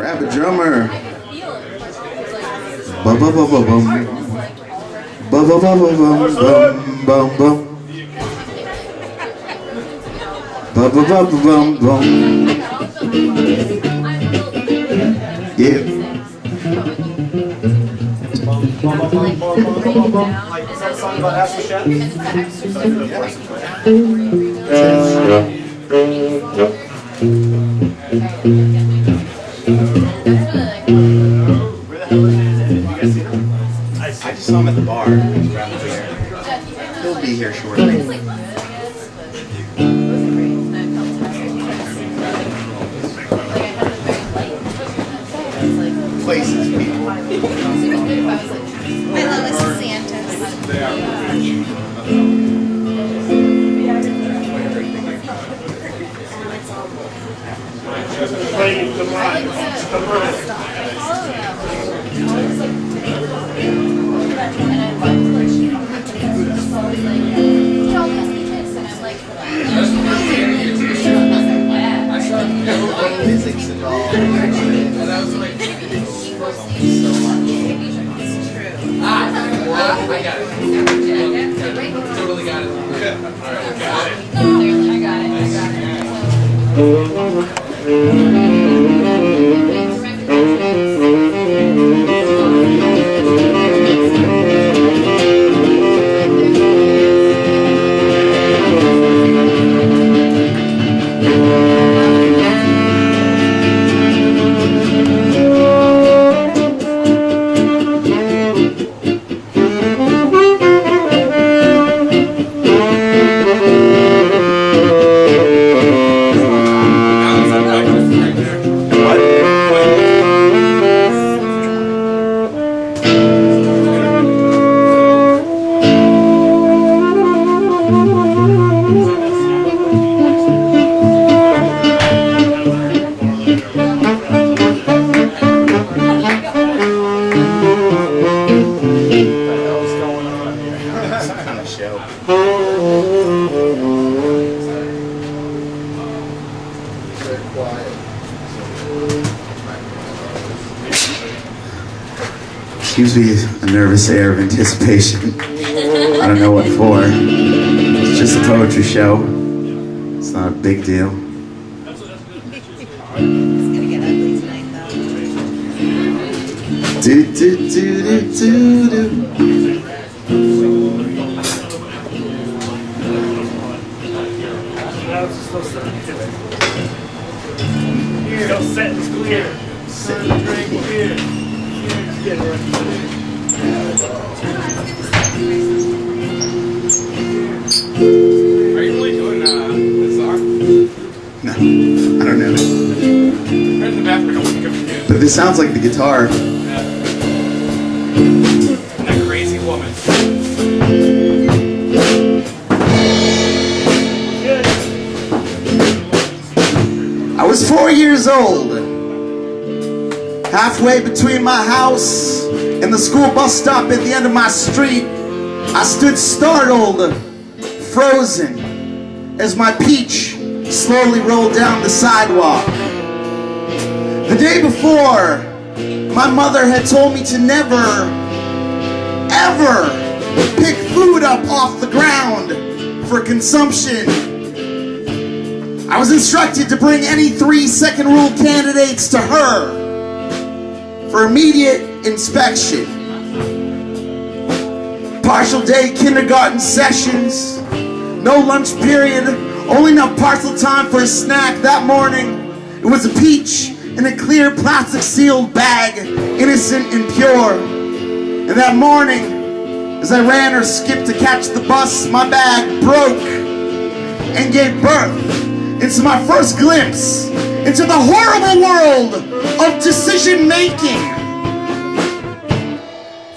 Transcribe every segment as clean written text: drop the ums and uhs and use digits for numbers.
Grab a drummer. Bum bum bum bum bum. Bum bum bum bum bum bum bum. Bum bum bum bum bum. Yeah. Like, is that song about Astro Chef? I just saw him at the bar. He'll be here shortly. Places, people. I love this Santas. Playing the line, the bird. Physics and all. And I was like, I got it. Totally got it. Alright, got it. I got Gives me a nervous air of anticipation. I don't know what for. It's just a poetry show. It's not a big deal. It's gonna get ugly tonight, though. Do do do do do do. Here, set is clear. Set the drink here. Are you really doing this song? No, I don't know. Right in the background, I'm confused. But this sounds like the guitar. And that crazy woman. I was 4 years old. Halfway between my house and the school bus stop at the end of my street, I stood startled, frozen, as my peach slowly rolled down the sidewalk. The day before, my mother had told me to never, ever pick food up off the ground for consumption. I was instructed to bring any 3 second rule candidates to her for immediate inspection. Partial day kindergarten sessions, no lunch period, only enough parcel time for a snack. That morning, it was a peach in a clear plastic sealed bag, innocent and pure. And that morning, as I ran or skipped to catch the bus, my bag broke and gave birth into my first glimpse into the horrible world of decision making.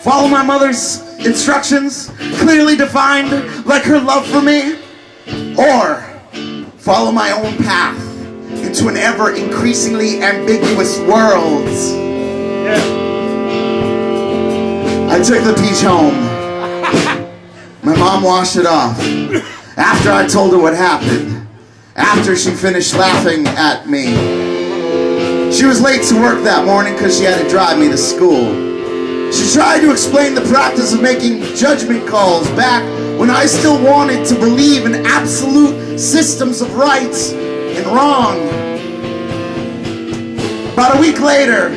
Follow my mother's instructions, clearly defined like her love for me, or follow my own path into an ever increasingly ambiguous world. I took the peach home. My mom washed it off. After I told her what happened, after she finished laughing at me, She was late to work that morning because she had to drive me to school. She tried to explain the practice of making judgment calls back when I still wanted to believe in absolute systems of right and wrong. About a week later,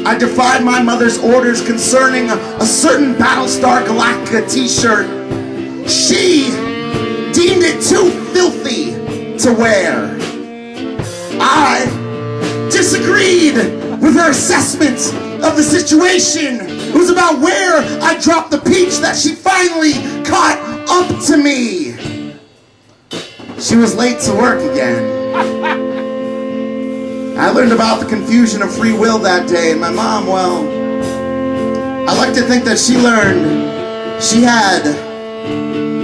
I defied my mother's orders concerning a certain Battlestar Galactica t-shirt. She deemed it too filthy to wear. I disagreed with her assessment of the situation. It was about where I dropped the peach that she finally caught up to me. She was late to work again. I learned about the confusion of free will that day, and my mom, well, I like to think that she learned she had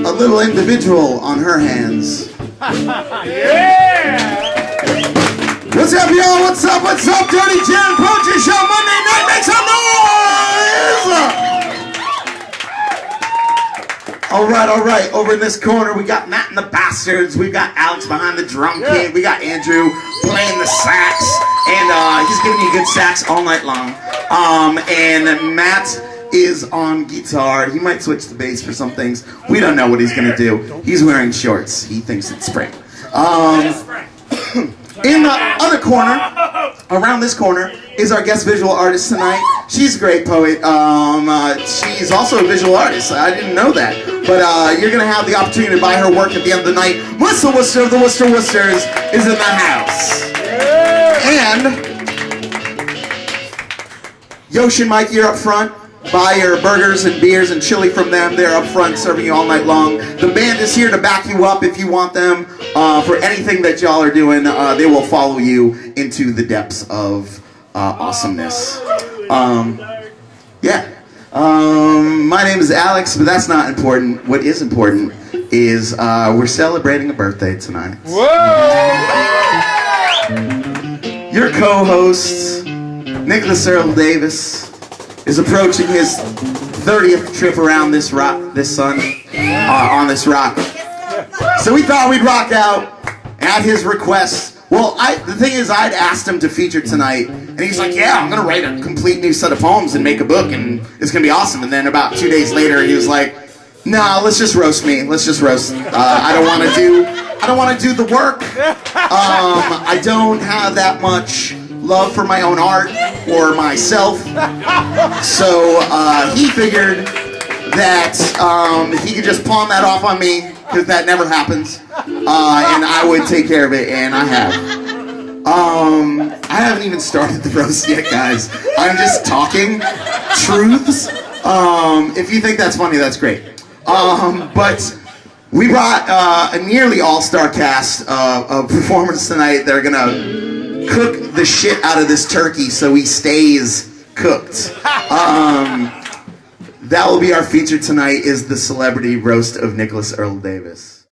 a little individual on her hands. Yeah! What's up, y'all? What's up? What's up? Dirty Jam Poetry Show Monday night. Make some noise! All right. Over in this corner, we got Matt and the Bastards. We got Alex behind the drum kit. We got Andrew playing the sax, and he's giving you good sax all night long. And Matt is on guitar. He might switch to bass for some things. We don't know what he's gonna do. He's wearing shorts. He thinks it's spring. In the other corner, around this corner, is our guest visual artist tonight. She's a great poet. She's also a visual artist. I didn't know that. But you're going to have the opportunity to buy her work at the end of the night. Melissa Worcester of the Worcester Worcesters is in the house. And Yoshi and Mike, you're up front. Buy your burgers and beers and chili from them. They're up front serving you all night long. The band is here to back you up if you want them. For anything that y'all are doing, they will follow you into the depths of awesomeness. My name is Alex, but that's not important. What is important is we're celebrating a birthday tonight. Your co-host, Nicholas Earl Davis, is approaching his 30th trip around this rock, this sun, on this rock. So we thought we'd rock out at his request. Well, the thing is, I'd asked him to feature tonight, and he's like, yeah, I'm going to write a complete new set of poems and make a book, and it's going to be awesome. And then about 2 days later, he was like, no, let's just roast me. Let's just roast. I don't want to do the work. I don't have that much love for my own art or myself. So he figured that he could just pawn that off on me, because that never happens, and I would take care of it, and I have. I haven't even started the roast yet, guys. I'm just talking truths. If you think that's funny, that's great. But we brought a nearly all-star cast of performers tonight. They're gonna cook the shit out of this turkey so he stays cooked. That will be our feature tonight, is the celebrity roast of Nicholas Earl Davis.